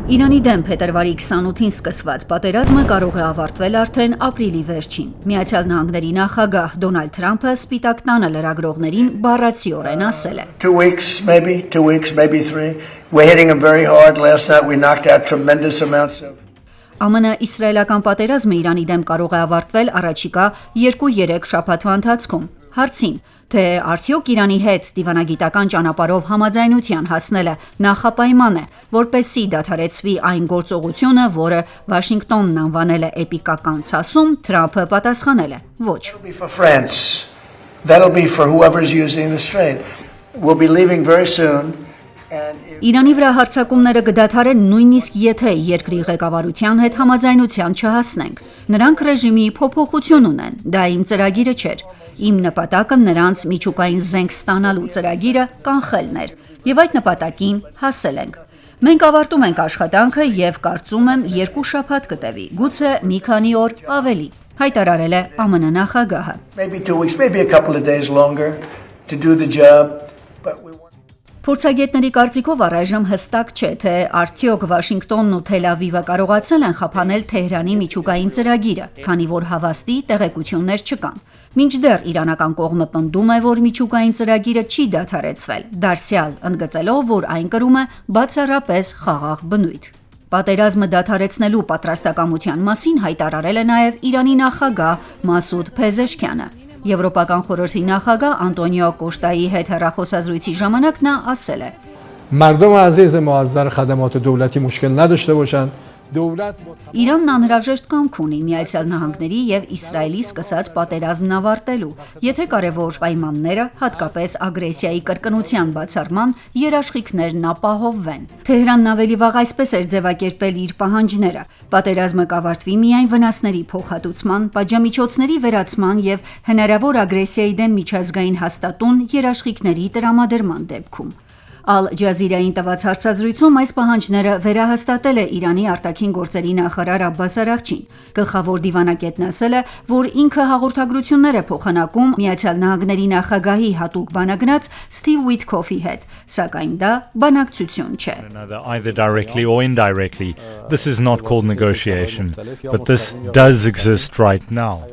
Իրանի դեմ փետրվարի 28-ին սկսված պատերազմը կարող է ավարտվել արդեն ապրիլի վերջին։ Միացյալ Նահանգների նախագահ Դոնալդ Թրամփը Սպիտակ տանը լրագրողներին բառացիորեն ասել է. 2 weeks, maybe 3. We're hitting them very hard. Last night we knocked out tremendous amounts of ԱՄՆ-իսրայելական պատերազմը Իրանի դեմ կարող է ավարտվել առաջիկա 2-3 շաբաթվա ընթացքում։ Հարցին, թե արդյոք Իրանի հետ դիվանագիտական ճանապարհով համաձայնության հասնելը նախապայման է, որպեսզի դադարեցվի այն գործողությունը, որը Վաշինգտոնն անվանել է էպիկական ցասում, Թրամփը պատասխանել է. ոչ։ That'll be for whoever's using the strait. We'll be leaving very soon. Իրանի վրա հարձակումները կդադարեն նույնիսկ եթե երկրի ղեկավարության հետ համաձայնության չհասնենք։ Նրանք ռեժիմի փոփոխություն ունեն, դա իմ ծրագիրը չէր։ Իմ նպատակը նրանց միջուկային զենք ստանալու ծրագիրը կանխելն էր, եւ այդ նպատակին հասել ենք։ Մենք ավարտում ենք աշխատանքը եւ կարծում եմ 2 շաբաթ կտևի, գուցե մի քանի օր ավելի, հայտարարել է ԱՄՆ նախագահը։ Maybe 2 weeks, maybe a couple of days longer to do the job. Փորձագետների կարծիքով առայժմ հստակ չէ, թե արդյոք Վաշինգտոնն ու Թել Ավիվը կարողացել են խափանել Թեհրանի միջուկային ծրագիրը, քանի որ հավաստի տեղեկություններ չկան։ Մինչդեռ իրանական կողմը պնդում է, որ միջուկային ծրագիրը չի դադարեցվել, դարձյալ ընդգծելով, որ այն կրում է բացառապես խաղաղ բնույթ։ Պատերազմը դադարեցնելու պատրաստակամության մասին հայտարարել է նաև Իրանի նախագահ Մասուդ Փեզեշքյանը։ Եվրոպական խորհրդի նախագահ Անտոնիո Կոշտայի հետ հեռախոսազրույցի ժամանակ նա ասել է. مردم عزیز ما از در خدمات دولتی مشکل نداشته باشند. Իրանն անհրաժեշտ կամք ունի Միացյալ Նահանգների եւ Իսրայելի սկսած պատերազմն ավարտելու, եթե կարևոր պայմանները, հատկապես ագրեսիայի կրկնության բացառման երաշխիքներն ապահովվեն։ Թեհրանն ավելի վաղ այսպես էր ձևակերպել իր պահանջները. պատերազմը կավարտվի միայն վնասների փոխհատուցման, պատժամիջոցների վերացման եւ հնարավոր ագրեսիայի դեմ միջազգային հաստատուն երաշխիքների տրամադրման դեպքում։ Ալ Ջազիրային տված հարցազրույցում այս պահանջները վերահաստատել է Իրանի արտաքին գործերի նախարար Աբբաս Արաղչին։ Գլխավոր դիվանագետն ասել է, որ ինքը հաղորդագրություններ է փոխանակում Միացյալ Նահանգների նախագահի հատուկ բանագնաց Սթիվ Ուիթքոֆի հետ, սակայն դա բանակցություն չէ։ Either directly or indirectly. This is not called negotiation, but this does exist right now.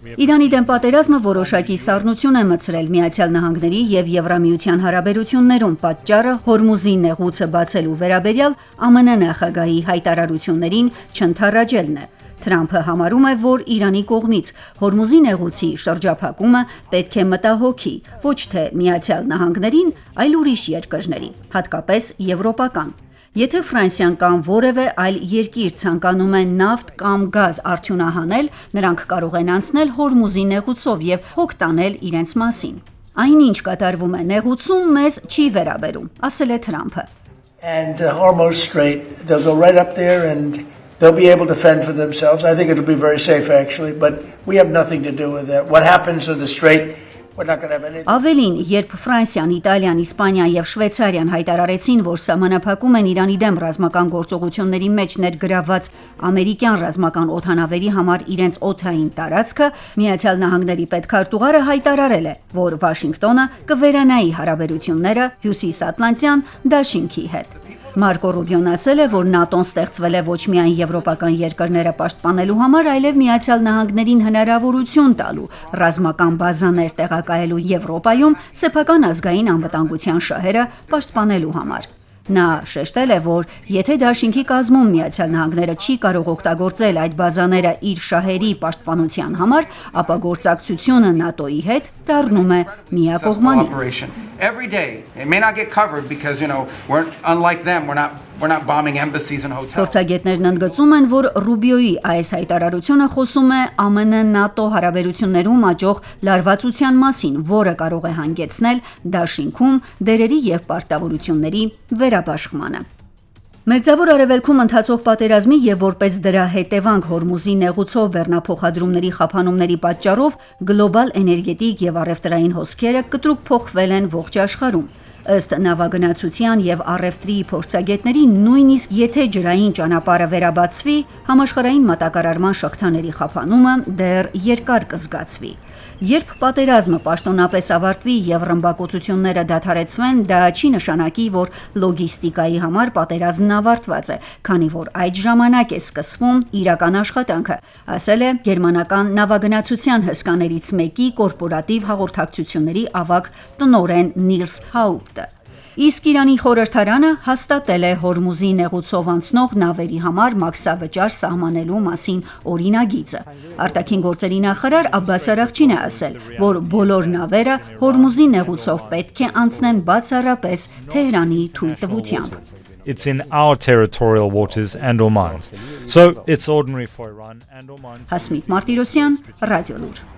Իրանի դեմ պատերազմը որոշակի սառնություն է մտցրել Միացյալ Նահանգների եւ Եվրամիության հարաբերություններում, պատճառը Հորմուզի նեղուցը բացելու վերաբերյալ ԱՄՆ նախագահի հայտարարություններին չընդառաջելն է։ Թրամփը համարում է, որ Իրանի կողմից Հորմուզի նեղուցի շրջափակումը պետք է մտահոգի ոչ թե Միացյալ Նահանգներին, այլ ուրիշ երկրների, հատկապես եվրոպական։ Եթե Ֆրանսիան կամ որևէ այլ երկիր ցանկանում է նավթ կամ գազ արդյունահանել, նրանք կարող են անցնել Հորմուզի նեղուցով եւ հոգ տանել իրենց մասին։ Այնինչ կատարվում է նեղուցում մեզ չի վերաբերում, ասել է Թրամփը։ And Hormuz Strait, they'll go right up there and they'll be able to fend for themselves. I think it'll be very safe actually, but we have nothing to do with that. What happens to the strait? Ավելին, երբ Ֆրանսիան, Իտալիան, Իսպանիան եւ Շվեյցարիան հայտարարեցին, որ սահմանափակում են Իրանի դեմ ռազմական գործողությունների մեջ ներգրավված ամերիկյան ռազմական օդանավերի համար իրենց օդային տարածքը, Միացյալ Նահանգների պետքարտուղարը հայտարարել է, որ Վաշինգտոնը կվերանայի հարաբերությունները Հյուսիսատլանտյան դաշինքի հետ։ Մարկո Ռուբիոն ասել է, որ ՆԱՏՕ-ն ստեղծվել է ոչ միայն եվրոպական երկրները պաշտպանելու համար, այլև Միացյալ Նահանգներին հնարավորություն տալու ռազմական բազաներ տեղակայելու Եվրոպայում սեփական ազգային անվտանգության շահերը պաշտպանելու համար։ Նա շեշտել է, որ եթե դաշինքի կազմում Միացյալ Նահանգները չի կարող օգտագործել այդ բազաները իր շահերի պաշտպանության համար, ապա գործակցությունը ՆԱՏՕ-ի հետ դառնում է միակողմանի։ Every day it may not get covered because we're unlike them, we're not bombing embassies and hotels. Փորձագետներն ընդգծում են, որ Ռուբիոյի այս հայտարարությունը խոսում է ԱՄՆ-ՆԱՏՕ հարաբերություններում աճող լարվածության մասին, որը կարող է հանգեցնել դաշինքում դերերի եւ պարտավորությունների վերաբաշխմանը։ Մերձավոր Արևելքում ընթացող պատերազմի եւ որպես դրա հետևանք Հորմուզի նեղուցով բեռնափոխադրումների խափանումների պատճառով գլոբալ էներգետիկ եւ առևտրային հոսքերը կտրուկ փոխվել են ողջ աշխարհում։ Ըստ նավագնացության եւ առևտրի փորձագետների, նույնիսկ եթե ջրային ճանապարհը վերաբացվի, համաշխարհային մատակարարման շղթաների խափանումը դեռ երկար կզգացվի։ Երբ պատերազմը պաշտոնապես ավարտվի եւ ռմբակոծությունները դադարեցվեն, դա չի նշանակի, որ լոգիստիկայի համար պատերազմն ավարտված է, քանի որ այդ ժամանակ է սկսվում իրական աշխատանքը, ասել է գերմանական նավագնացության հսկաներից մեկի կորպորատիվ հաղորդակցությունների ավագ տնօրեն Նիլս Հաուպտը։ Իսկ Իրանի խորհրդարանը հաստատել է Հորմուզի նեղուցով անցնող նավերի համար մաքսավճար սահմանելու մասին օրինագիծը։ Արտաքին գործերի նախարար Աբբաս Արաղչին է ասել, որ բոլոր նավերը Հորմուզի նեղուցով պետք է անցնեն բացառապես Թեհրանի թույլտվությամբ։ It's in our territorial waters and Oman's. So it's ordinary for Iran and Oman. Հասմիկ Մարտիրոսյան, Ռադիոլուր։